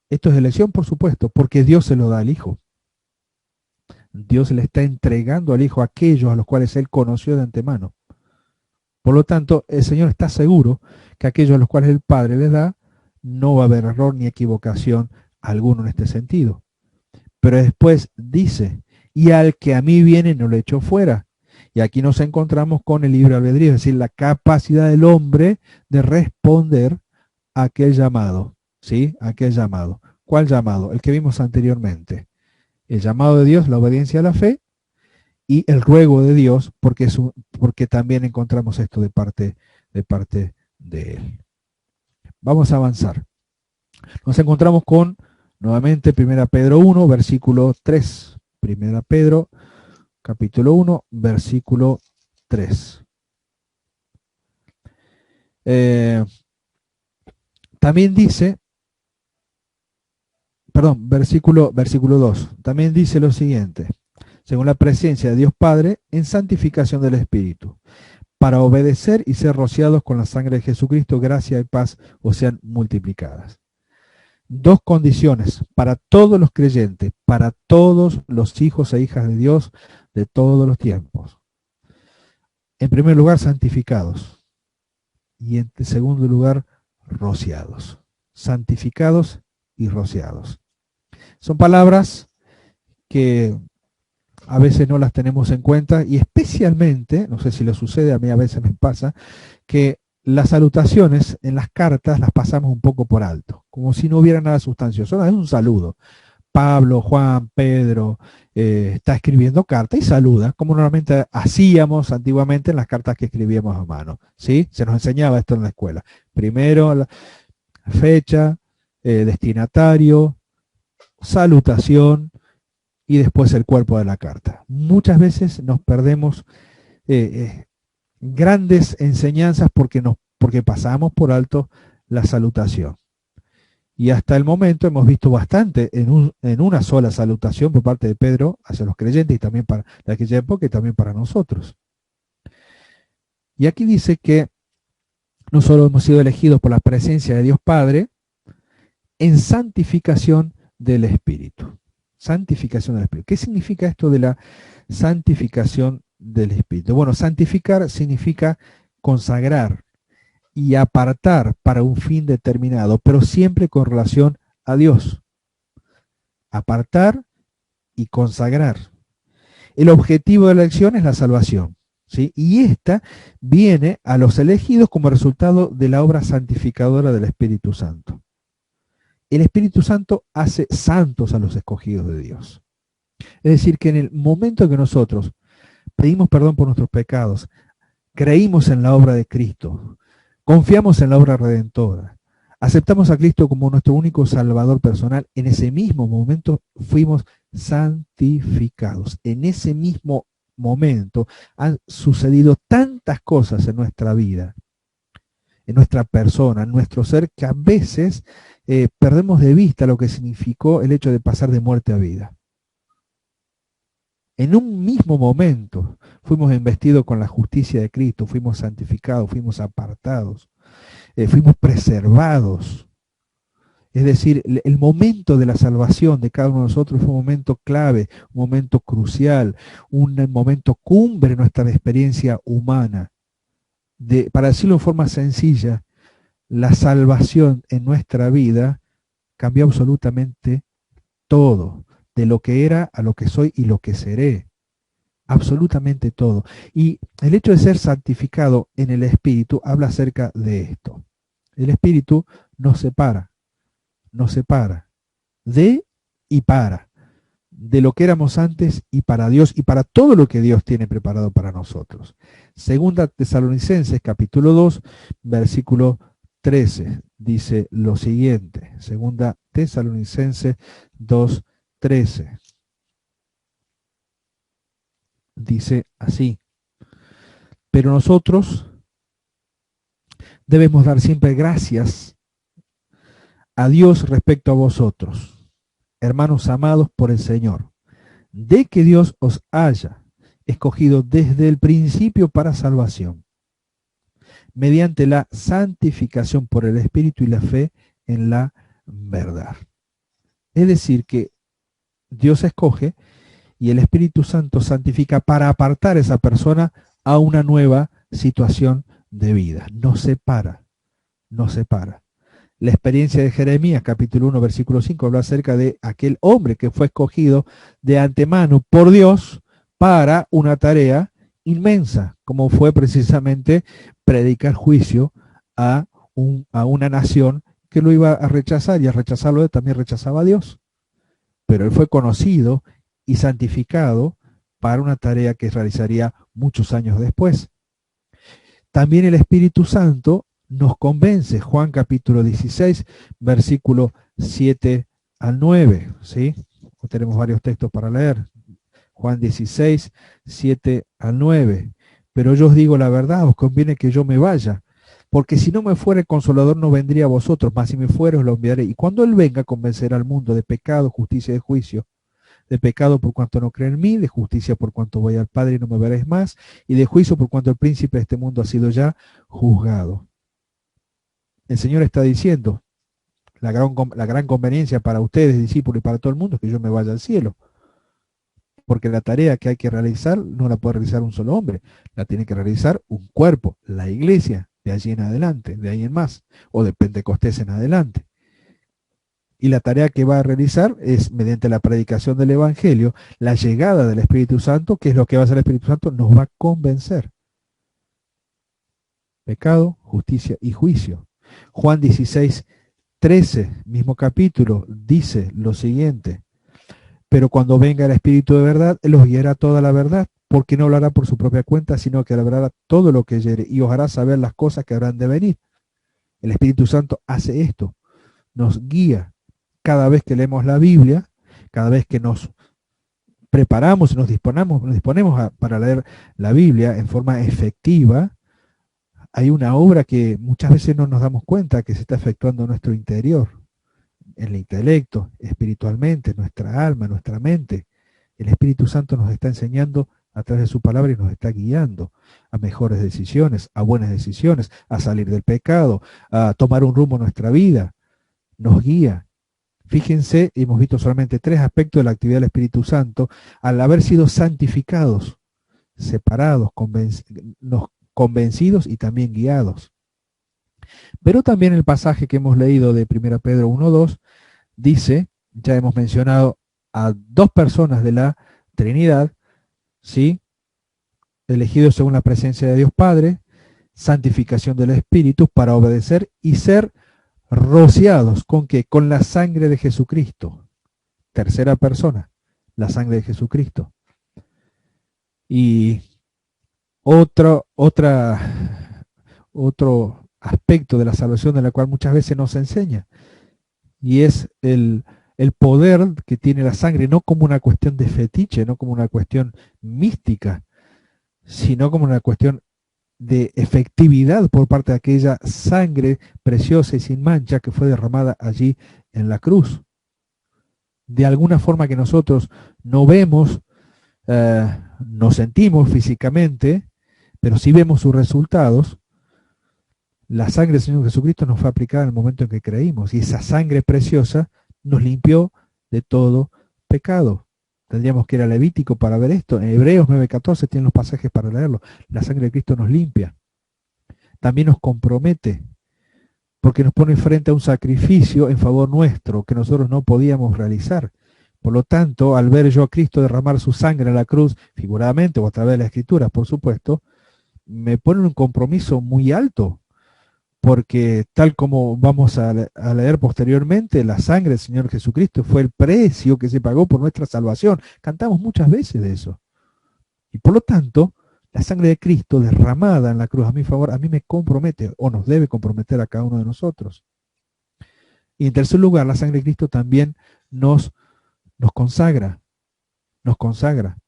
Esto es elección, por supuesto, porque Dios se lo da al Hijo. Dios le está entregando al Hijo a aquellos a los cuales Él conoció de antemano. Por lo tanto, el Señor está seguro que aquellos a los cuales el Padre les da, no va a haber error ni equivocación alguno en este sentido. Pero después dice, y al que a mí viene no lo echo fuera. Y aquí nos encontramos con el libre albedrío, es decir, la capacidad del hombre de responder a aquel llamado, ¿sí? Aquel llamado. ¿Cuál llamado? El que vimos anteriormente. El llamado de Dios, la obediencia a la fe, y el ruego de Dios, porque también encontramos esto de parte de Él. Vamos a avanzar. Nos encontramos con, nuevamente, 1 Pedro 1, versículo 3. 1 Pedro, capítulo 1, versículo 3. También dice, perdón, versículo 2. También dice lo siguiente: según la presencia de Dios Padre, en santificación del Espíritu, para obedecer y ser rociados con la sangre de Jesucristo, gracia y paz os sean multiplicadas. Dos condiciones para todos los creyentes, para todos los hijos e hijas de Dios de todos los tiempos. En primer lugar, santificados. Y en segundo lugar, rociados. Santificados y rociados. Son palabras que a veces no las tenemos en cuenta, y especialmente, no sé si le sucede, a mí a veces me pasa, que las salutaciones en las cartas las pasamos un poco por alto, como si no hubiera nada sustancioso. Es un saludo. Pablo, Juan, Pedro, está escribiendo carta y saluda, como normalmente hacíamos antiguamente en las cartas que escribíamos a mano, ¿sí? Se nos enseñaba esto en la escuela. Primero la fecha, destinatario, salutación, y después el cuerpo de la carta. Muchas veces nos perdemos grandes enseñanzas porque pasamos por alto la salutación. Y hasta el momento hemos visto bastante en una sola salutación por parte de Pedro hacia los creyentes, y también para de aquella época y también para nosotros. Y aquí dice que no solo hemos sido elegidos por la presencia de Dios Padre, en santificación del Espíritu. Santificación del Espíritu. ¿Qué significa esto de la santificación del Espíritu? Bueno, santificar significa consagrar y apartar para un fin determinado, pero siempre con relación a Dios. Apartar y consagrar. El objetivo de la elección es la salvación, ¿sí? Y esta viene a los elegidos como resultado de la obra santificadora del Espíritu Santo. El Espíritu Santo hace santos a los escogidos de Dios. Es decir, que en el momento que nosotros pedimos perdón por nuestros pecados, creímos en la obra de Cristo, confiamos en la obra redentora, aceptamos a Cristo como nuestro único Salvador personal, en ese mismo momento fuimos santificados. En ese mismo momento han sucedido tantas cosas en nuestra vida, en nuestra persona, en nuestro ser, que a veces perdemos de vista lo que significó el hecho de pasar de muerte a vida. En un mismo momento fuimos investidos con la justicia de Cristo, fuimos santificados, fuimos apartados, fuimos preservados. Es decir, el momento de la salvación de cada uno de nosotros fue un momento clave, un momento crucial, un momento cumbre en nuestra experiencia humana. Para decirlo de forma sencilla, la salvación en nuestra vida cambió absolutamente todo, de lo que era a lo que soy y lo que seré. Absolutamente todo. Y el hecho de ser santificado en el Espíritu habla acerca de esto. El Espíritu nos separa de y para, de lo que éramos antes y para Dios y para todo lo que Dios tiene preparado para nosotros. Segunda Tesalonicenses capítulo 2, versículo 13, dice lo siguiente. Segunda Tesalonicenses 2, 13. Dice así: pero nosotros debemos dar siempre gracias a Dios respecto a vosotros, hermanos amados por el Señor, de que Dios os haya escogido desde el principio para salvación, mediante la santificación por el Espíritu y la fe en la verdad. Es decir, que Dios escoge y el Espíritu Santo santifica para apartar a esa persona a una nueva situación de vida. No separa, no separa. La experiencia de Jeremías, capítulo 1, versículo 5, habla acerca de aquel hombre que fue escogido de antemano por Dios para una tarea inmensa, como fue precisamente predicar juicio a una nación que lo iba a rechazar, y al rechazarlo él también rechazaba a Dios. Pero él fue conocido y santificado para una tarea que realizaría muchos años después. También el Espíritu Santo nos convence. Juan capítulo 16, versículo 7 al 9. ¿Sí? Tenemos varios textos para leer. Juan 16, 7 al 9. Pero yo os digo la verdad, os conviene que yo me vaya, porque si no me fuera el Consolador no vendría a vosotros, mas si me fuera os lo enviaré. Y cuando Él venga convencerá al mundo de pecado, justicia y de juicio. De pecado por cuanto no creen en mí, de justicia por cuanto voy al Padre y no me veréis más, y de juicio por cuanto el príncipe de este mundo ha sido ya juzgado. El Señor está diciendo, la gran conveniencia para ustedes, discípulos, y para todo el mundo es que yo me vaya al cielo. Porque la tarea que hay que realizar no la puede realizar un solo hombre, la tiene que realizar un cuerpo, la iglesia, de allí en adelante, de ahí en más, o de Pentecostés en adelante. Y la tarea que va a realizar es, mediante la predicación del Evangelio, la llegada del Espíritu Santo, que es lo que va a hacer el Espíritu Santo, nos va a convencer. Pecado, justicia y juicio. Juan 16, 13, mismo capítulo, dice lo siguiente: pero cuando venga el Espíritu de verdad, Él os guiará toda la verdad, porque no hablará por su propia cuenta, sino que hablará todo lo que oyere, y os hará saber las cosas que habrán de venir. El Espíritu Santo hace esto, nos guía. Cada vez que leemos la Biblia, cada vez que nos preparamos y nos disponemos para leer la Biblia en forma efectiva, hay una obra que muchas veces no nos damos cuenta que se está efectuando en nuestro interior, en el intelecto, espiritualmente, nuestra alma, nuestra mente. El Espíritu Santo nos está enseñando a través de su palabra y nos está guiando a mejores decisiones, a buenas decisiones, a salir del pecado, a tomar un rumbo en nuestra vida. Nos guía. Fíjense, hemos visto solamente 3 aspectos de la actividad del Espíritu Santo al haber sido santificados, separados, convencidos y también guiados. Pero también el pasaje que hemos leído de 1 Pedro 1:2 dice, ya hemos mencionado a 2 personas de la Trinidad, ¿sí? Elegidos según la presencia de Dios Padre, santificación del Espíritu para obedecer y ser rociados, ¿con qué? Con la sangre de Jesucristo. Tercera persona, la sangre de Jesucristo. Y otro aspecto de la salvación de la cual muchas veces nos enseña, y es el poder que tiene la sangre, no como una cuestión de fetiche, no como una cuestión mística, sino como una cuestión de efectividad por parte de aquella sangre preciosa y sin mancha que fue derramada allí en la cruz. De alguna forma que nosotros no vemos, no sentimos físicamente, pero sí vemos sus resultados. La sangre del Señor Jesucristo nos fue aplicada en el momento en que creímos, y esa sangre preciosa nos limpió de todo pecado. Tendríamos que ir a Levítico para ver esto. En Hebreos 9:14 tienen los pasajes para leerlo. La sangre de Cristo nos limpia. También nos compromete, porque nos pone frente a un sacrificio en favor nuestro que nosotros no podíamos realizar. Por lo tanto, al ver yo a Cristo derramar su sangre en la cruz, figuradamente o a través de la Escritura, por supuesto, me pone un compromiso muy alto, porque tal como vamos a leer posteriormente, la sangre del Señor Jesucristo fue el precio que se pagó por nuestra salvación. Cantamos muchas veces de eso. Y por lo tanto, la sangre de Cristo derramada en la cruz a mi favor, a mí me compromete, o nos debe comprometer a cada uno de nosotros. Y en tercer lugar, la sangre de Cristo también nos consagra, nos consagra.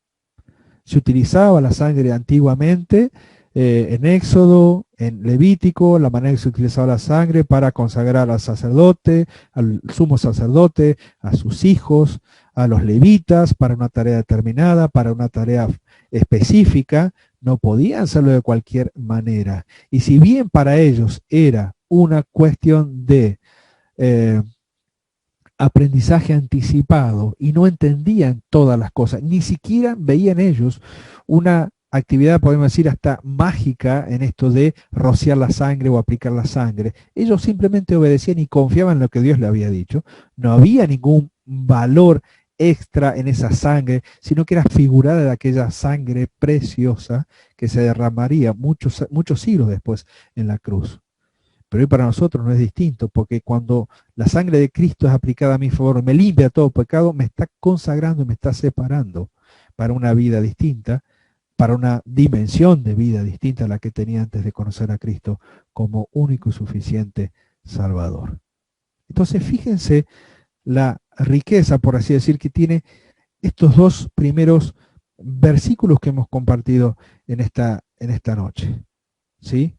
Se utilizaba la sangre antiguamente en Éxodo, en Levítico, la manera que se utilizaba la sangre para consagrar al sacerdote, al sumo sacerdote, a sus hijos, a los levitas, para una tarea determinada, para una tarea específica. No podían hacerlo de cualquier manera. Y si bien para ellos era una cuestión de aprendizaje anticipado y no entendían todas las cosas, ni siquiera veían ellos una actividad, podemos decir, hasta mágica en esto de rociar la sangre o aplicar la sangre. Ellos simplemente obedecían y confiaban en lo que Dios le había dicho. No había ningún valor extra en esa sangre, sino que era figurada de aquella sangre preciosa que se derramaría muchos siglos después en la cruz. Pero hoy para nosotros no es distinto, porque cuando la sangre de Cristo es aplicada a mi favor, me limpia todo pecado, me está consagrando y me está separando para una vida distinta, para una dimensión de vida distinta a la que tenía antes de conocer a Cristo como único y suficiente Salvador. Entonces fíjense la riqueza, por así decir, que tiene estos dos primeros versículos que hemos compartido en esta noche. ¿Sí?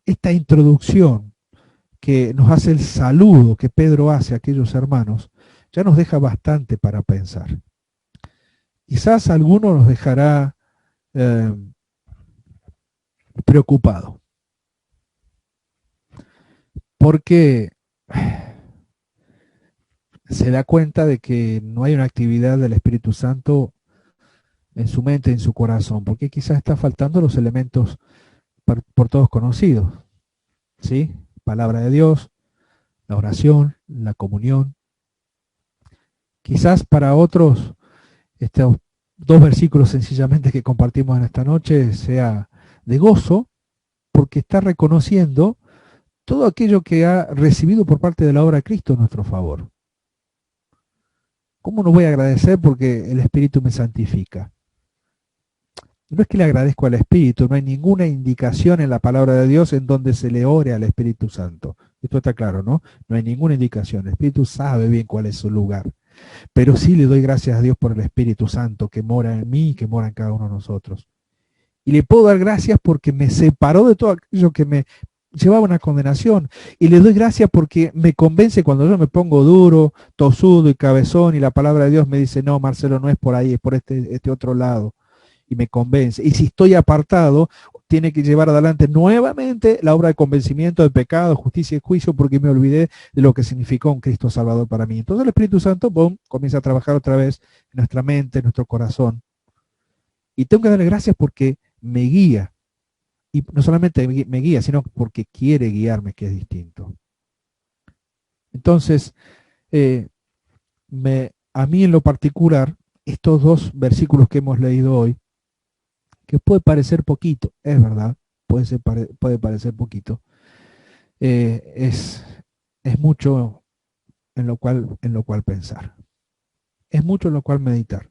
Esta introducción que nos hace el saludo que Pedro hace a aquellos hermanos, ya nos deja bastante para pensar. Quizás alguno nos dejará preocupado, porque se da cuenta de que no hay una actividad del Espíritu Santo en su mente, en su corazón, porque quizás está faltando los elementos por todos conocidos, ¿sí? Palabra de Dios, la oración, la comunión. Quizás para otros estos dos versículos sencillamente que compartimos en esta noche sea de gozo, porque está reconociendo todo aquello que ha recibido por parte de la obra de Cristo en nuestro favor. ¿Cómo no voy a agradecer porque el Espíritu me santifica? No es que le agradezco al Espíritu, no hay ninguna indicación en la palabra de Dios en donde se le ore al Espíritu Santo. Esto está claro, ¿no? No hay ninguna indicación. El Espíritu sabe bien cuál es su lugar. Pero sí le doy gracias a Dios por el Espíritu Santo que mora en mí y que mora en cada uno de nosotros. Y le puedo dar gracias porque me separó de todo aquello que me llevaba a una condenación. Y le doy gracias porque me convence cuando yo me pongo duro, tosudo y cabezón y la palabra de Dios me dice, no, Marcelo, no es por ahí, es por este otro lado. Y me convence. Y si estoy apartado, tiene que llevar adelante nuevamente la obra de convencimiento de pecado, justicia y juicio, porque me olvidé de lo que significó un Cristo Salvador para mí. Entonces el Espíritu Santo, boom, comienza a trabajar otra vez en nuestra mente, en nuestro corazón. Y tengo que darle gracias porque me guía. Y no solamente me guía, sino porque quiere guiarme, que es distinto. Entonces, a mí en lo particular, estos dos versículos que hemos leído hoy, que puede parecer poquito, es verdad, puede parecer poquito, es mucho en lo cual pensar, es mucho en lo cual meditar.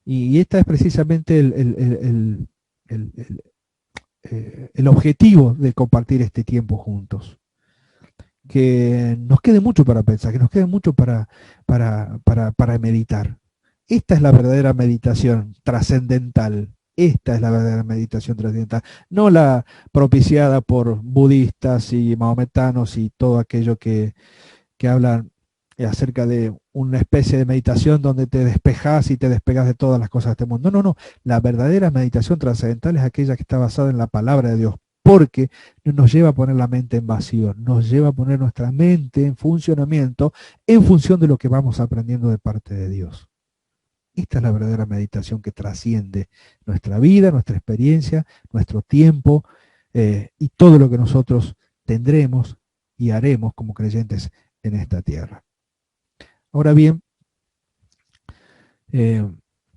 Y esta es precisamente el objetivo de compartir este tiempo juntos. Que nos quede mucho para pensar, que nos quede mucho para meditar. Esta es la verdadera meditación trascendental. Esta es la verdadera meditación trascendental, no la propiciada por budistas y mahometanos y todo aquello que hablan acerca de una especie de meditación donde te despejas y te despegas de todas las cosas de este mundo. No, no, no. La verdadera meditación trascendental es aquella que está basada en la palabra de Dios, porque nos lleva a poner la mente en vacío, nos lleva a poner nuestra mente en funcionamiento en función de lo que vamos aprendiendo de parte de Dios. Esta es la verdadera meditación que trasciende nuestra vida, nuestra experiencia, nuestro tiempo y todo lo que nosotros tendremos y haremos como creyentes en esta tierra. Ahora bien,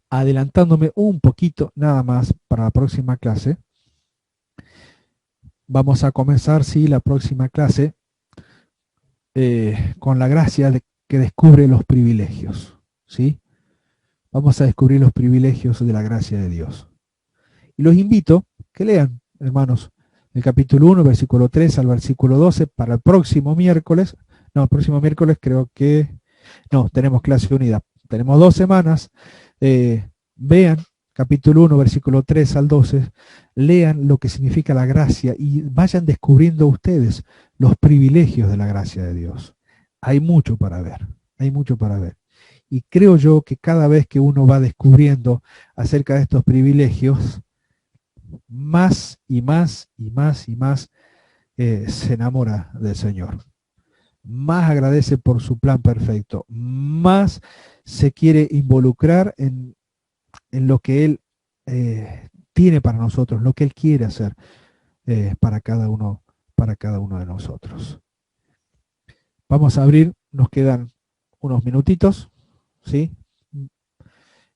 adelantándome un poquito nada más para la próxima clase, vamos a comenzar, sí, la próxima clase con la gracia que descubre los privilegios, ¿sí? Vamos a descubrir los privilegios de la gracia de Dios. Y los invito que lean, hermanos, el capítulo 1, versículo 3 al versículo 12 para el próximo miércoles. No, el próximo miércoles creo que... No, tenemos clase unida. Tenemos 2 semanas. Vean capítulo 1, versículo 3 al 12. Lean lo que significa la gracia y vayan descubriendo ustedes los privilegios de la gracia de Dios. Hay mucho para ver. Hay mucho para ver. Y creo yo que cada vez que uno va descubriendo acerca de estos privilegios, más y más y más y más se enamora del Señor. más agradece por su plan perfecto, más se quiere involucrar en lo que Él tiene para nosotros, lo que Él quiere hacer para cada uno de nosotros. Vamos a abrir, nos quedan unos minutitos, ¿sí?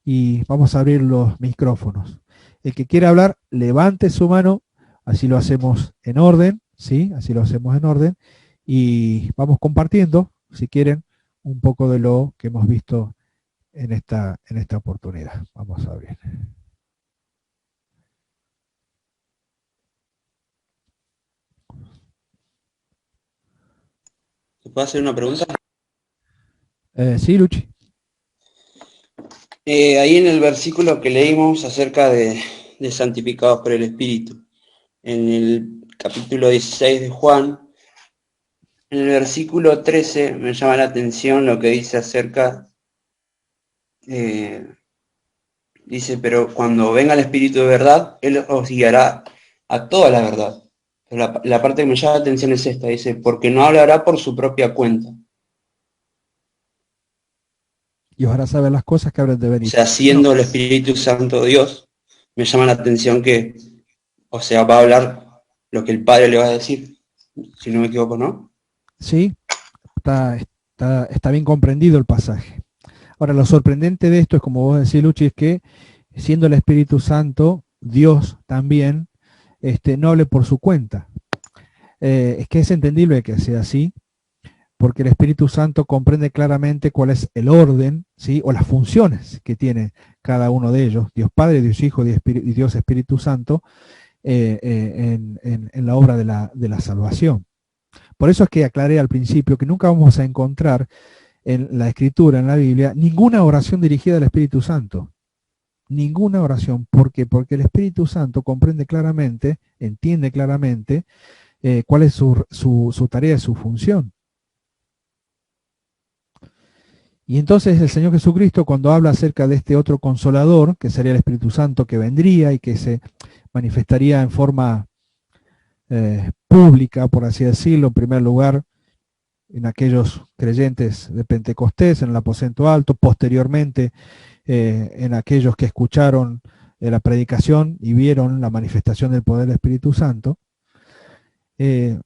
Y vamos a abrir los micrófonos. El que quiera hablar, levante su mano, así lo hacemos en orden, ¿sí? Así lo hacemos en orden. Y vamos compartiendo, si quieren, un poco de lo que hemos visto en esta oportunidad. Vamos a abrir. ¿Te puedo hacer una pregunta? Sí, Luchi. Ahí en el versículo que leímos acerca de santificados por el Espíritu, en el capítulo 16 de Juan, en el versículo 13 me llama la atención lo que dice acerca, dice, pero cuando venga el Espíritu de verdad, Él os guiará a toda la verdad. Pero la parte que me llama la atención es esta, dice, porque no hablará por su propia cuenta. Y os hará saber las cosas que habrán de O venir. sea, No, siendo el Espíritu Santo Dios, me llama la atención que, o sea, va a hablar lo que el Padre le va a decir, si no me equivoco, ¿no? sí, está bien comprendido el pasaje. Ahora, lo sorprendente de esto es, como vos decís, Luchi, es que siendo el Espíritu Santo, Dios también, no hable por su cuenta. Es que es entendible que sea así, porque el Espíritu Santo comprende claramente cuál es el orden, ¿sí? O las funciones que tiene cada uno de ellos, Dios Padre, Dios Hijo y Dios Espíritu Santo, en la obra de la salvación. Por eso es que aclaré al principio que nunca vamos a encontrar en la Escritura, en la Biblia, ninguna oración dirigida al Espíritu Santo. Ninguna oración. ¿Por qué? Porque el Espíritu Santo comprende claramente, entiende claramente cuál es su tarea, su función. Y entonces el Señor Jesucristo, cuando habla acerca de este otro consolador, que sería el Espíritu Santo que vendría y que se manifestaría en forma pública, por así decirlo, en primer lugar, en aquellos creyentes de Pentecostés, en el aposento alto, posteriormente en aquellos que escucharon la predicación y vieron la manifestación del poder del Espíritu Santo. Eh,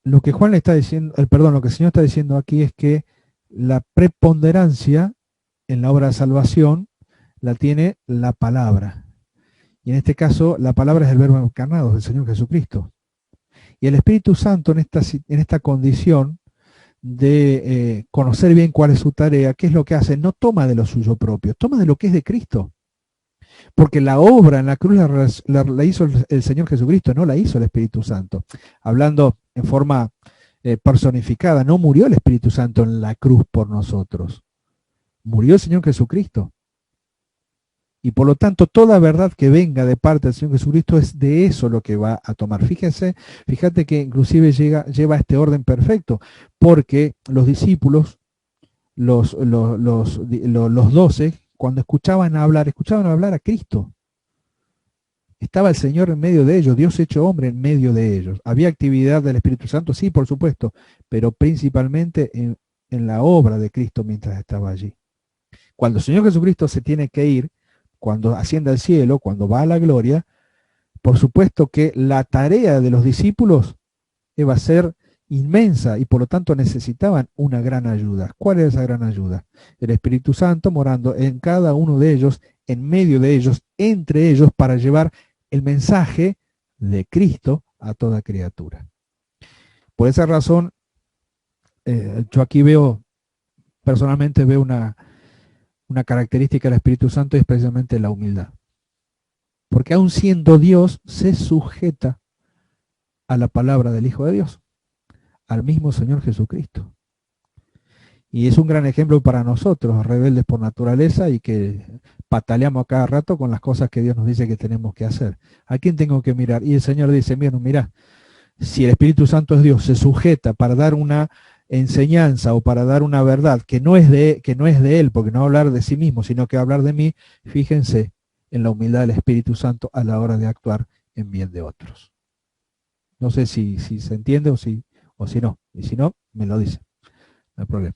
lo que Juan le está diciendo, perdón, lo que el Señor está diciendo aquí es que la preponderancia en la obra de salvación la tiene la palabra. Y en este caso, la palabra es el verbo encarnado, del Señor Jesucristo. Y el Espíritu Santo en esta condición de conocer bien cuál es su tarea, qué es lo que hace, no toma de lo suyo propio, toma de lo que es de Cristo. Porque la obra en la cruz la hizo el Señor Jesucristo, no la hizo el Espíritu Santo. Hablando en forma personificada, no murió el Espíritu Santo en la cruz por nosotros. Murió el Señor Jesucristo. Y por lo tanto, toda verdad que venga de parte del Señor Jesucristo es de eso lo que va a tomar. Fíjate que inclusive lleva este orden perfecto, porque los discípulos, los 12, cuando escuchaban hablar a Cristo. Estaba el Señor en medio de ellos, Dios hecho hombre en medio de ellos. ¿Había actividad del Espíritu Santo? Sí, por supuesto, pero principalmente en la obra de Cristo mientras estaba allí. Cuando el Señor Jesucristo se tiene que ir, cuando asciende al cielo, cuando va a la gloria, por supuesto que la tarea de los discípulos va a ser inmensa y por lo tanto necesitaban una gran ayuda. ¿Cuál es esa gran ayuda? El Espíritu Santo morando en cada uno de ellos, en medio de ellos, entre ellos, para llevar el mensaje de Cristo a toda criatura. Por esa razón, yo aquí personalmente veo una característica del Espíritu Santo, y es precisamente la humildad. Porque aun siendo Dios, se sujeta a la palabra del Hijo de Dios, al mismo Señor Jesucristo. Y es un gran ejemplo para nosotros, rebeldes por naturaleza y que pataleamos a cada rato con las cosas que Dios nos dice que tenemos que hacer. ¿A quién tengo que mirar? Y el Señor dice, mira, si el Espíritu Santo es Dios, se sujeta para dar una enseñanza o para dar una verdad que no es de Él, porque no va a hablar de sí mismo, sino que va a hablar de mí, fíjense en la humildad del Espíritu Santo a la hora de actuar en bien de otros. No sé si se entiende o si o si no. Y si no, me lo dice. No hay problema.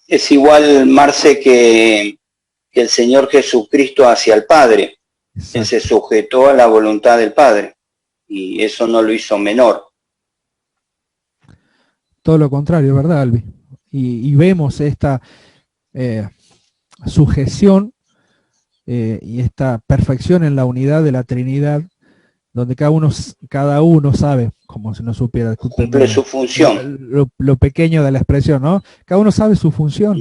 Es igual, Marce, que el Señor Jesucristo hacia el Padre. Exacto. Él se sujetó a la voluntad del Padre y eso no lo hizo menor. Todo lo contrario, ¿verdad, Albi? Y vemos esta sujeción y esta perfección en la unidad de la Trinidad, donde cada uno sabe, como si no supiera, Cumple su función. Lo pequeño de la expresión, ¿no? Cada uno sabe su función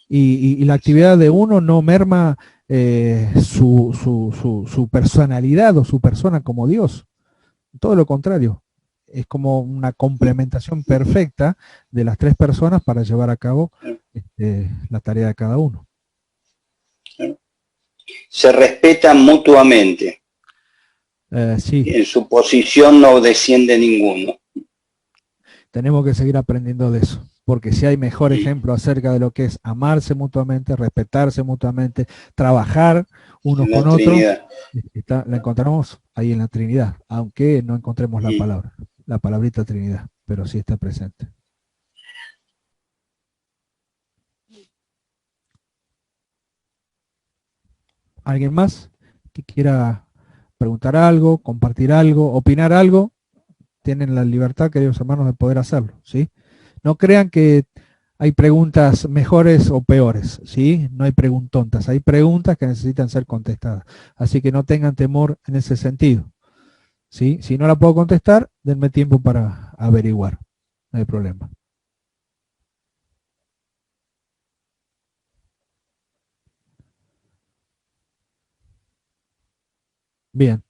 y la actividad de uno no merma su personalidad o su persona como Dios. Todo lo contrario, es como una complementación perfecta de las tres personas para llevar a cabo la tarea de cada uno. Se respetan mutuamente. Sí. En su posición no desciende ninguno. Tenemos que seguir aprendiendo de eso, porque si hay mejor ejemplo acerca de lo que es amarse mutuamente, respetarse mutuamente, trabajar unos con otros, la encontramos ahí en la Trinidad, aunque no encontremos la palabra, la palabrita Trinidad, pero sí está presente. ¿Alguien más que quiera preguntar algo, compartir algo, opinar algo? Tienen la libertad, queridos hermanos, de poder hacerlo, ¿sí? No crean que hay preguntas mejores o peores, ¿sí? No hay preguntontas, hay preguntas que necesitan ser contestadas. Así que no tengan temor en ese sentido, ¿sí? Si no la puedo contestar, denme tiempo para averiguar, no hay problema. Bien,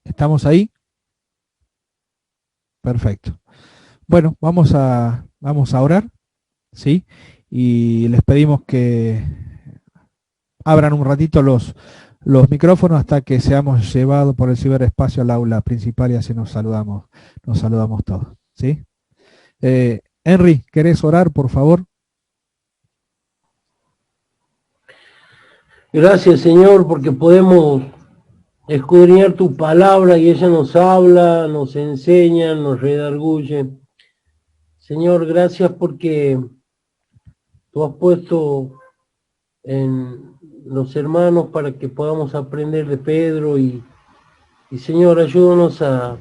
¿estamos ahí? Perfecto. Bueno, vamos a orar, ¿sí? Y les pedimos que abran un ratito los micrófonos hasta que seamos llevados por el ciberespacio al aula principal y así nos saludamos todos, ¿sí? Henry, ¿querés orar, por favor? Gracias, Señor, porque podemos escudriñar tu palabra y ella nos habla, nos enseña, nos redarguye. Señor, gracias porque tú has puesto en los hermanos para que podamos aprender de Pedro y Señor, ayúdanos a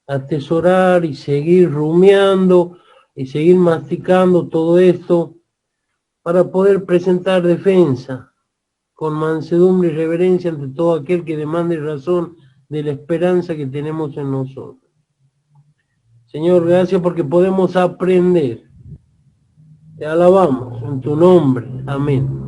atesorar y seguir rumiando y seguir masticando todo esto para poder presentar defensa con mansedumbre y reverencia ante todo aquel que demande razón de la esperanza que tenemos en nosotros. Señor, gracias porque podemos aprender. Te alabamos en tu nombre. Amén.